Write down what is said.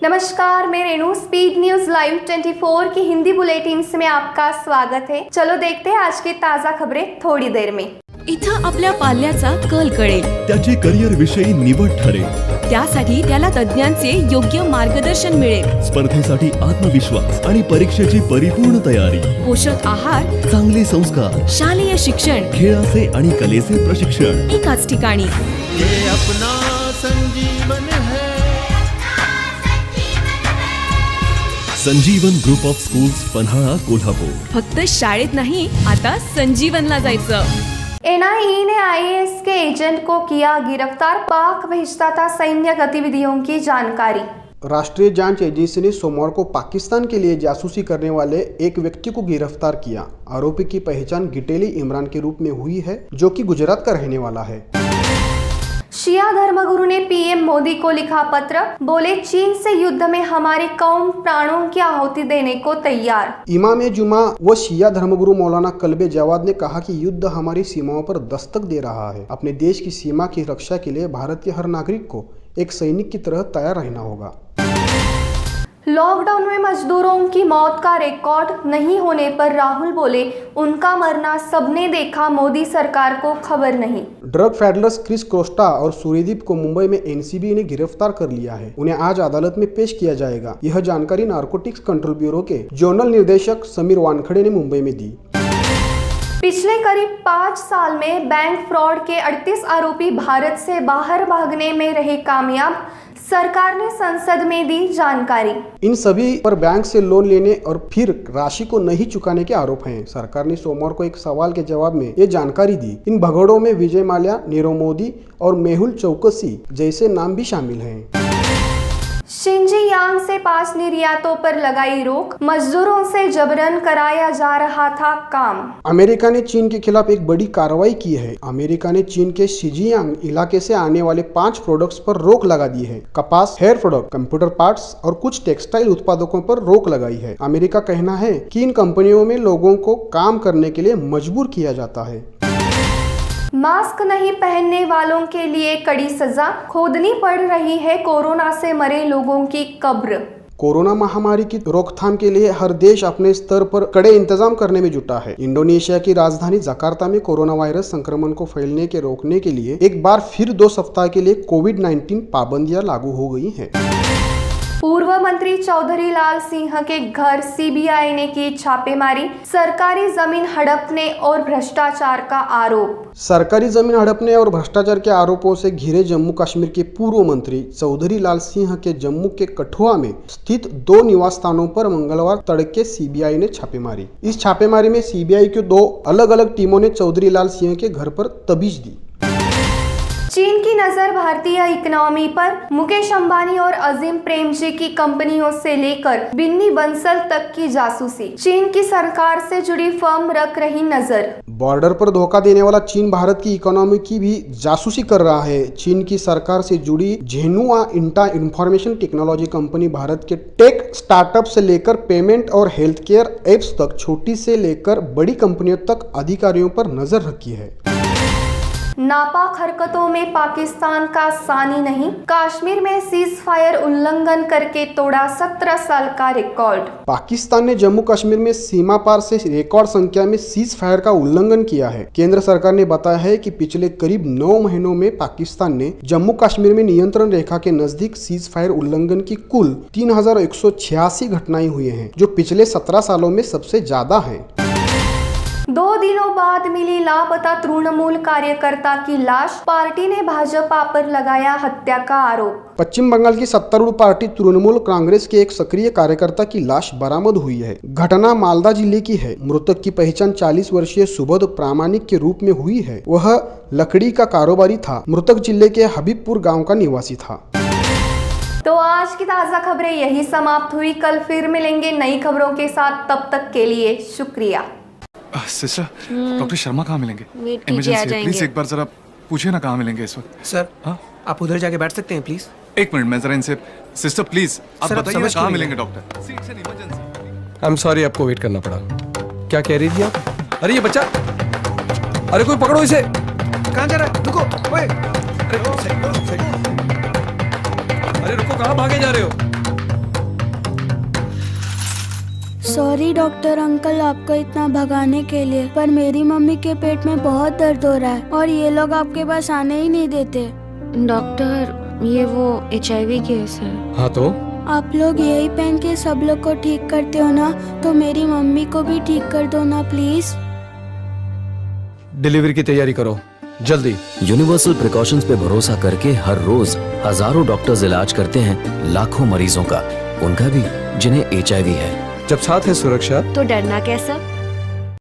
नमस्कार, मैं Renu. Speed news live 24 की हिंदी बुलेटिन में आपका स्वागत है। चलो देखते हैं आज की ताजा खबरें थोड़ी देर में। इथं आपल्या पाल्याचा कल कळेल, त्याची करिअर विषयी निवड ठरेल, त्यासाठी त्याला तज्ञांचे योग्य मार्गदर्शन मिळेल। स्पर्धेसाठी आत्मविश्वास आणि परीक्षेची परिपूर्ण तयारी, पोषक आहार, चांगले संस्कार, शालेय शिक्षण, खेळाचे आणि कलेचे प्रशिक्षण एकाच ठिकाणी। ये अपना संजीवन है। Sanjeevan group of schools Panhala Kolhapur. फक्त शाळेत नहीं, आता संजीवनला जायचं। एनआईए ने आईएएस के एजेंट को किया गिरफ्तार, पाक भेजता था सैन्य गतिविधियों की जानकारी। राष्ट्रीय जांच एजेंसी ने सोमवार को पाकिस्तान के लिए जासूसी करने वाले एक व्यक्ति को गिरफ्तार किया। आरोपी की पहचान गिटेली इमरान के रूप में हुई है, जो कि गुजरात का रहने वाला है। शिया धर्मगुरु ने पीएम मोदी को लिखा पत्र, बोले चीन से युद्ध में हमारी कौम प्राणों की आहुति देने को तैयार। इमाम जुमा व शिया धर्मगुरु मौलाना कल्बे जवाद ने कहा कि युद्ध हमारी सीमाओं पर दस्तक दे रहा है। अपने देश की सीमा की रक्षा के लिए भारत के हर नागरिक को एक सैनिक की तरह तैयार रहना होगा। लॉकडाउन में मजदूरों की मौत का रिकॉर्ड नहीं होने पर राहुल बोले, उनका मरना सबने देखा, मोदी सरकार को खबर नहीं। ड्रग फैडलर्स क्रिस कोस्टा और सूर्यदीप को मुंबई में एनसीबी ने गिरफ्तार कर लिया है। उन्हें आज अदालत में पेश किया जाएगा। यह जानकारी नारकोटिक्स कंट्रोल ब्यूरो के जोनल निर्देशक समीर वानखड़े ने मुंबई में दी। पिछले करीब 5 साल में बैंक फ्रॉड के 38 आरोपी भारत से बाहर भागने में रहे कामयाब, सरकार ने संसद में दी जानकारी। इन सभी पर बैंक से लोन लेने और फिर राशि को नहीं चुकाने के आरोप हैं। सरकार ने सोमवार को एक सवाल के जवाब में ये जानकारी दी। इन भगोड़ों में विजय माल्या, नीरव मोदी और मेहुल चौकसी जैसे नाम भी शामिल हैं। शिनजियांग से 5 निर्यातों पर लगाई रोक, मजदूरों से जबरन कराया जा रहा था काम। अमेरिका ने चीन के खिलाफ एक बड़ी कार्रवाई की है। अमेरिका ने चीन के शिनजियांग इलाके से आने वाले 5 प्रोडक्ट्स पर रोक लगा दी है। कपास, हेयर प्रोडक्ट, कंप्यूटर पार्ट्स और कुछ टेक्सटाइल उत्पादकों पर रोक लगाई है। अमेरिका का कहना है कि इन कंपनियों में लोगों को काम करने के लिए मजबूर किया जाता है। मास्क नहीं पहनने वालों के लिए कड़ी सजा, खोदनी पड़ रही है कोरोना से मरे लोगों की कब्र। कोरोना महामारी की रोकथाम के लिए हर देश अपने स्तर पर कड़े इंतजाम करने में जुटा है। इंडोनेशिया की राजधानी जकार्ता में कोरोना वायरस संक्रमण को फैलने के रोकने के लिए एक बार फिर 2 सप्ताह के लिए कोविड-19 पाबंदियां लागू हो गई हैं। पूर्व मंत्री चौधरी लाल सिंह के घर सीबीआई ने की छापेमारी, सरकारी जमीन हड़पने और भ्रष्टाचार का आरोप। सरकारी जमीन हड़पने और भ्रष्टाचार के आरोपों से घिरे जम्मू कश्मीर के पूर्व मंत्री चौधरी लाल सिंह के जम्मू के कठुआ में स्थित 2 निवास स्थानों पर मंगलवार तड़के सीबीआई ने छापे मारी। इस छापेमारी में सीबीआई की 2 अलग अलग टीमों ने चौधरी लाल सिंह के घर पर तबीज दी। चीन की नजर भारतीय इकोनॉमी पर, मुकेश अंबानी और अजीम प्रेमजी की कंपनियों से लेकर बिन्नी बंसल तक की जासूसी, चीन की सरकार से जुड़ी फर्म रख रही नजर। बॉर्डर पर धोखा देने वाला चीन भारत की इकोनॉमी की भी जासूसी कर रहा है। चीन की सरकार से जुड़ी झेनुआ इंटा इंफॉर्मेशन टेक्नोलॉजी कंपनी भारत के टेक स्टार्टअप से लेकर पेमेंट और हेल्थ केयर एप्स तक छोटी से लेकर बड़ी कंपनियों तक अधिकारियों पर नजर रखी है। नापाक हरकतों में पाकिस्तान का सानी नहीं, कश्मीर में सीज फायर उल्लंघन करके तोड़ा 17 साल का रिकॉर्ड। पाकिस्तान ने जम्मू कश्मीर में सीमा पार से रिकॉर्ड संख्या में सीज फायर का उल्लंघन किया है। केंद्र सरकार ने बताया है कि पिछले करीब 9 महीनों में पाकिस्तान ने जम्मू कश्मीर में नियंत्रण रेखा के नजदीक सीज फायर उल्लंघन की कुल 3186 घटनाएं हुई हैं, जो पिछले 17 सालों में सबसे ज्यादा है। 2 दिनों बाद मिली लापता तृणमूल कार्यकर्ता की लाश, पार्टी ने भाजपा पर लगाया हत्या का आरोप। पश्चिम बंगाल की सत्तारूढ़ पार्टी तृणमूल कांग्रेस के एक सक्रिय कार्यकर्ता की लाश बरामद हुई है। घटना मालदा जिले की है। मृतक की पहचान 40 वर्षीय सुबोध प्रामाणिक के रूप में हुई है। वह लकड़ी का कारोबारी था। मृतक जिले के हबीबपुर गाँव का निवासी था। तो आज की ताजा खबरें यही समाप्त हुई। कल फिर मिलेंगे नई खबरों के साथ, तब तक के लिए शुक्रिया। सिस्टर, डॉक्टर शर्मा कहाँ मिलेंगे? वेट कीजिए, आ जाएंगे। प्लीज एक बार जरा पूछिए ना कहाँ मिलेंगे इस वक्त। सर, हाँ? आप उधर जाके बैठ सकते हैं प्लीज। एक मिनट, मैं जरा इनसे। सिस्टर प्लीज आप सर, आप बताइए समझ कहाँ क्यों मिलेंगे नहीं डॉक्टर? आई एम सॉरी, आपको वेट करना पड़ा। क्या कह रही थी आप? अरे ये बच्चा, अरे कोई पकड़ो इसे। कहाँ जा रहा है? रुको, ओए। अरे अरे रुको, कहाँ भागे जा रहे हो? सॉरी डॉक्टर अंकल आपको इतना भगाने के लिए, पर मेरी मम्मी के पेट में बहुत दर्द हो रहा है और ये लोग आपके पास आने ही नहीं देते। डॉक्टर ये वो HIV केस है। हाँ तो आप लोग यही पहन के सब लोग को ठीक करते हो ना, तो मेरी मम्मी को भी ठीक कर दो ना प्लीज। डिलीवरी की तैयारी करो जल्दी। यूनिवर्सल प्रिकॉशंस पे भरोसा करके हर रोज हजारों डॉक्टर्स इलाज करते हैं लाखों मरीजों का, उनका भी जिन्हें HIV है। जब साथ है सुरक्षा तो डरना कैसा?